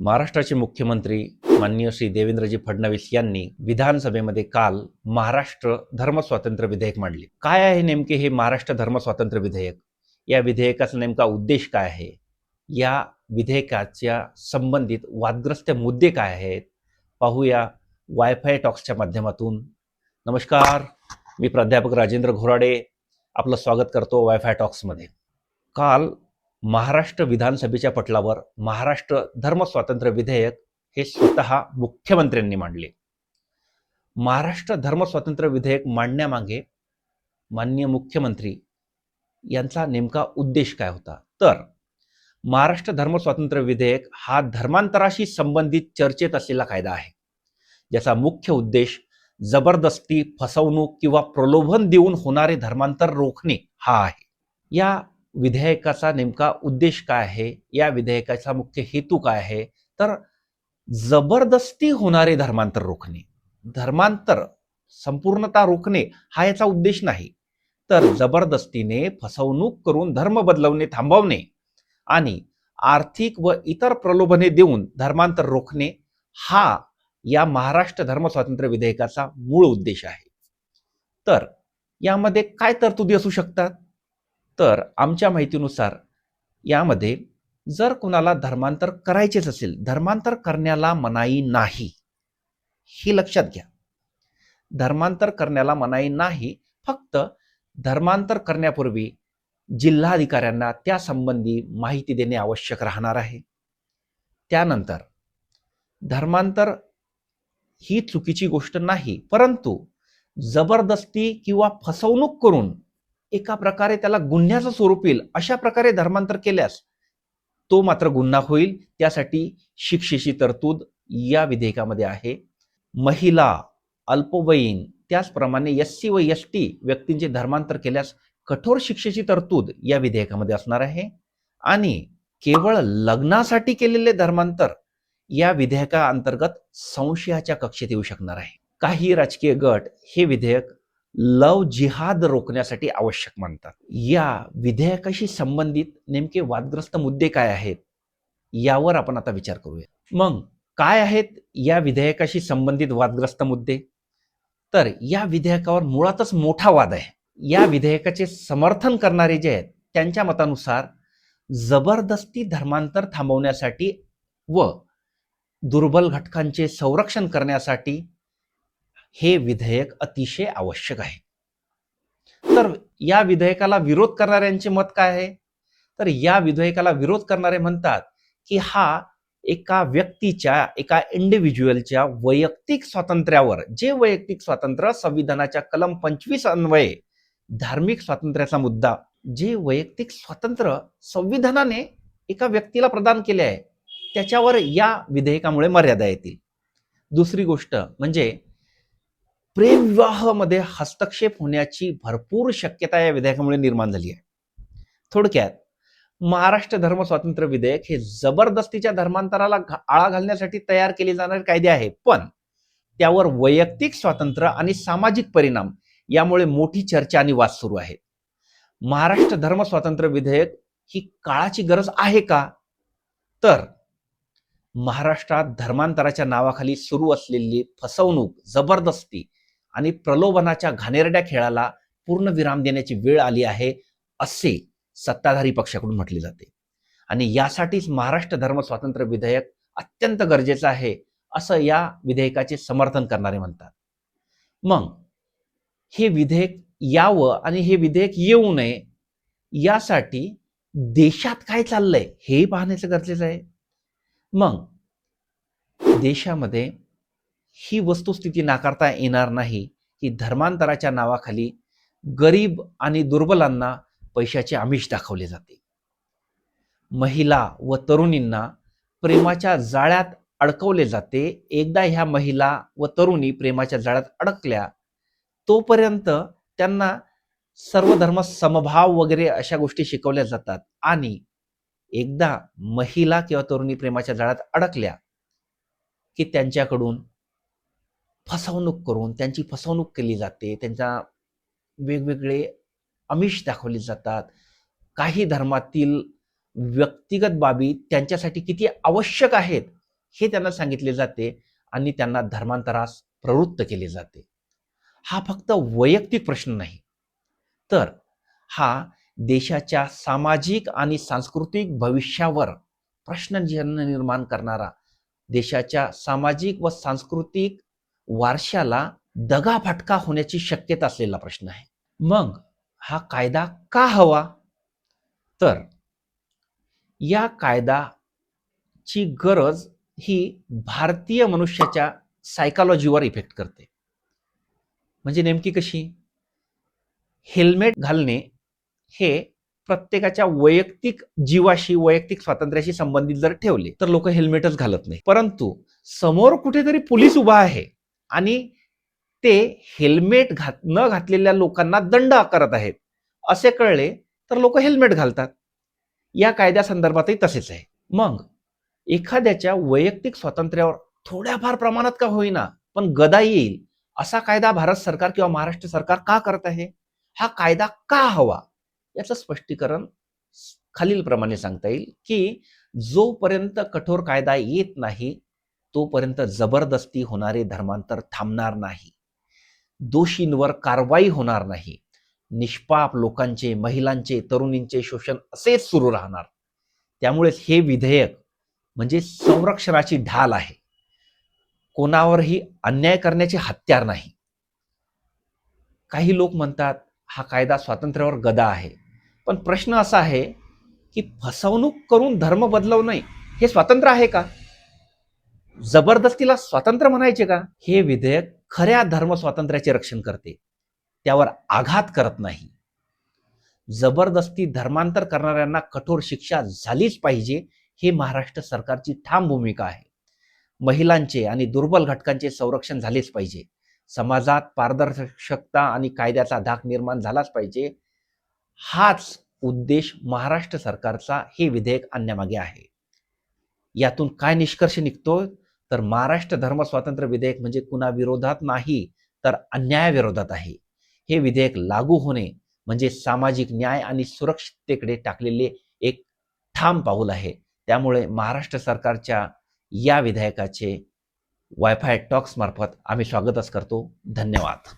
महाराष्ट्राचे मुख्यमंत्री माननीय श्री देवेंद्रजी फडणवीस यांनी विधानसभेमध्ये काल महाराष्ट्र धर्मस्वातंत्र्य विधेयक मांडले। काय आहे नेमके हे महाराष्ट्र धर्मस्वातंत्र्य विधेयक? या विधेयकाचा नेमका उद्देश काय आहे? या विधेयकाच्या संबंधित वादग्रस्त मुद्दे काय आहेत? पाहूया वायफाय टॉक्सच्या माध्यमातून। नमस्कार, मी प्राध्यापक राजेंद्र घोराडे आपलं स्वागत करतो वायफाय टॉक्समध्ये। काल महाराष्ट्र विधानसभेच्या पटलावर महाराष्ट्र धर्मस्वातंत्र्य विधेयक हे स्वतः मुख्यमंत्र्यांनी मांडले। महाराष्ट्र धर्मस्वातंत्र्य विधेयक मांडण्यामागे माननीय मुख्यमंत्री यांचा नेमका उद्देश काय होता? तर महाराष्ट्र धर्मस्वातंत्र्य विधेयक हा धर्मांतराशी संबंधित चर्चेत असलेला कायदा आहे, ज्याचा मुख्य उद्देश जबरदस्ती, फसवणूक किंवा प्रलोभन देऊन होणारे धर्मांतर रोखणे हा आहे। या विधेयकाचा नेमका उद्देश काय आहे? या विधेयकाचा मुख्य हेतू काय आहे? तर जबरदस्ती होणारे धर्मांतर रोखणे, धर्मांतर संपूर्णतः रोखणे हा याचा उद्देश नाही, तर जबरदस्तीने फसवणूक करून धर्म बदलवणे थांबवणे आणि आर्थिक व इतर प्रलोभने देऊन धर्मांतर रोखणे हा या महाराष्ट्र धर्मस्वातंत्र्य विधेयकाचा मूळ उद्देश आहे। तर यामध्ये काय तरतुदी असू शकतात? तर आमच्या माहितीनुसार यामध्ये जर कुणाला धर्मांतर करायचेच असेल, धर्मांतर करण्याला मनाई नाही, ही लक्षात घ्या। धर्मांतर करण्याला मनाई नाही, फक्त धर्मांतर करण्यापूर्वी जिल्हाधिकाऱ्यांना त्या संबंधी माहिती देणे आवश्यक राहणार आहे। त्यानंतर धर्मांतर ही चुकीची गोष्ट नाही, परंतु जबरदस्ती किंवा फसवणूक करून एका प्रकारे त्याला गुन्ह्याचं स्वरूप येईल अशा प्रकारे धर्मांतर केल्यास तो मात्र गुन्हा होईल। त्यासाठी शिक्षेची तरतूद या विधेयकामध्ये आहे। महिला, अल्पवयीन, त्याचप्रमाणे एससी व एसटी व्यक्तींचे धर्मांतर केल्यास कठोर शिक्षेची तरतूद या विधेयकामध्ये असणार आहे। आणि केवळ लग्नासाठी केलेले धर्मांतर या विधेयकाअंतर्गत संशयाच्या कक्षेत येऊ शकणार आहे। काही राजकीय गट हे विधेयक लव जिहाद रोखण्यासाठी आवश्यक मानतात। या विधेयकाशी संबंधित नेमके वादग्रस्त मुद्दे काय आहेत यावर आपण आता विचार करूया। मग काय आहेत या विधेयकाशी संबंधित वादग्रस्त मुद्दे? तर या विधेयकावर मुळातच मोठा वाद आहे। या विधेयकाचे समर्थन करणारे जे आहेत त्यांच्या मतानुसार जबरदस्ती धर्मांतर थांबवण्यासाठी व दुर्बल घटकांचे संरक्षण करण्यासाठी हे विधेयक अतिशय आवश्यक आहे। तर या विधेयकाला विरोध करणाऱ्यांचे मत काय आहे? तर या विधेयकाला विरोध करणारे म्हणतात की हा एका व्यक्तीच्या, एका इंडिव्हिज्युअलच्या वैयक्तिक स्वातंत्र्यावर, जे वैयक्तिक स्वातंत्र्य संविधानाच्या कलम 25 अन्वये धार्मिक स्वातंत्र्याचा मुद्दा, जे वैयक्तिक स्वातंत्र्य संविधानाने एका व्यक्तीला प्रदान केले आहे, त्याच्यावर या विधेयकामुळे मर्यादा येतील। दुसरी गोष्ट म्हणजे प्रेमविवाहामध्ये हस्तक्षेप होण्याची भरपूर शक्यता या विधेयकामुळे निर्माण झाली आहे। थोडक्यात महाराष्ट्र धर्मस्वातंत्र्य विधेयक हे जबरदस्तीच्या धर्मांतराला आळा घालण्यासाठी तयार केले जाणारे कायदे आहे, पण त्यावर वैयक्तिक स्वातंत्र्य आणि सामाजिक परिणाम यामुळे मोठी चर्चा आणि वाद सुरू आहेत। महाराष्ट्र धर्मस्वातंत्र्य विधेयक ही काळाची गरज आहे का? तर महाराष्ट्रात धर्मांतराच्या नावाखाली सुरू असलेली फसवणूक, जबरदस्ती आणि प्रलोभनाच्या घाणेरड्या खेळाला पूर्ण विराम देण्याची वेळ आली आहे असे सत्ताधारी पक्षाकडून म्हटले जाते। आणि यासाठीच महाराष्ट्र धर्मस्वातंत्र्य विधेयक अत्यंत गरजेचं आहे असं या विधेयकाचे समर्थन करणारे म्हणतात। मग हे विधेयक यावं आणि हे विधेयक येऊ नये यासाठी देशात काय चाललंय हे पाहण्याचं गरजेचं आहे। मग देशामध्ये ही वस्तुस्थिती नाकारता येणार नाही की धर्मांतराच्या नावाखाली गरीब आणि दुर्बलांना पैशाचे आमिष दाखवले जाते। महिला व तरुणींना प्रेमाच्या जाळ्यात अडकवले जाते। एकदा ह्या महिला व तरुणी प्रेमाच्या जाळ्यात अडकल्या तोपर्यंत त्यांना सर्व धर्म समभाव वगैरे अशा गोष्टी शिकवल्या जातात, आणि एकदा महिला किंवा तरुणी प्रेमाच्या जाळ्यात अडकल्या की त्यांच्याकडून फसवणूक करून त्यांची फसवणूक केली जाते, त्यांच्या वेगवेगळे आमिष दाखवले जातात। काही धर्मातील व्यक्तिगत बाबी त्यांच्यासाठी किती आवश्यक आहेत हे त्यांना सांगितले जाते आणि त्यांना धर्मांतरास प्रवृत्त केले जाते. हा फक्त वैयक्तिक प्रश्न नाही, तर हा देशाच्या सामाजिक आणि सांस्कृतिक भविष्यावर प्रश्न निर्माण करणारा, देशाच्या सामाजिक व सांस्कृतिक वारशाला दगाफटका होण्याची शक्यता असलेला प्रश्न आहे. मग हा कायदा का हवा? तर या कायदाची गरज ही भारतीय मनुष्याच्या सायकॉलॉजीवर इफेक्ट करते. म्हणजे नेमकी कशी? हेल्मेट घालणे हे प्रत्येकाच्या वैयक्तिक जीवाशी, वैयक्तिक स्वातंत्र्याशी संबंधित जर ठेवले तर लोक हेल्मेटच घालत नाही. परंतु समोर कुठेतरी पोलीस उभा आहे आणि ते हेल्मेट न घातलेल्या लोकांना दंड आकारत आहेत असे कळले तर लोक हेल्मेट घालतात. या कायद्यासंदर्भातही तसेच आहे. मग एखाद्याच्या वैयक्तिक स्वातंत्र्यावर थोड्याफार प्रमाणात का होईना पण गदा येईल असा कायदा भारत सरकार किंवा महाराष्ट्र सरकार का करत आहे? हा कायदा का हवा? याचं स्पष्टीकरण खालील प्रमाणे सांगता येईल की जोपर्यंत कठोर कायदा येत नाही तोपर्यंत जबरदस्ती होणारे धर्मांतर थांबणार नाही, दोषींवर कारवाई होणार नाही, निष्पाप लोकांचे, महिलांचे, तरुणींचे शोषण असेच सुरू राहणार. त्यामुळेच हे विधेयक म्हणजे संरक्षणाची ढाल आहे, कोणावरही अन्याय करण्याचे हत्यार नाही. काही लोक म्हणतात हा कायदा स्वातंत्र्यावर गदा आहे, पण प्रश्न असा आहे की फसवणूक करून धर्म बदलवणे हे स्वातंत्र्य आहे का? जबरदस्तीला स्वातंत्र्य म्हणायचे का? हे विधेयक खऱ्या धर्म स्वातंत्र्याचे रक्षण करते, त्यावर आघात करत नाही. जबरदस्ती धर्मांतर करणाऱ्यांना कठोर शिक्षा झालीच पाहिजे, हे महाराष्ट्र सरकारची ठाम भूमिका आहे. महिलांचे आणि दुर्बल घटकांचे संरक्षण झालेच पाहिजे. समाजात पारदर्शकता आणि कायद्याचा धाक निर्माण झालाच पाहिजे. हाच उद्देश महाराष्ट्र सरकारचा हे विधेयक आणण्यामागे आहे. यातून काय निष्कर्ष निघतो? तर महाराष्ट्र धर्म स्वातंत्र्य विधेयक म्हणजे कुणा विरोधात नाही तर अन्यायाविरोधात आहे. हे विधेयक लागू होणे म्हणजे सामाजिक न्याय आणि सुरक्षिततेकडे टाकलेले एक ठाम पाऊल आहे. त्यामुळे महाराष्ट्र सरकारच्या या विधेयकाचे वायफाय टॉक्स मार्फत आम्ही स्वागतच करतो. धन्यवाद.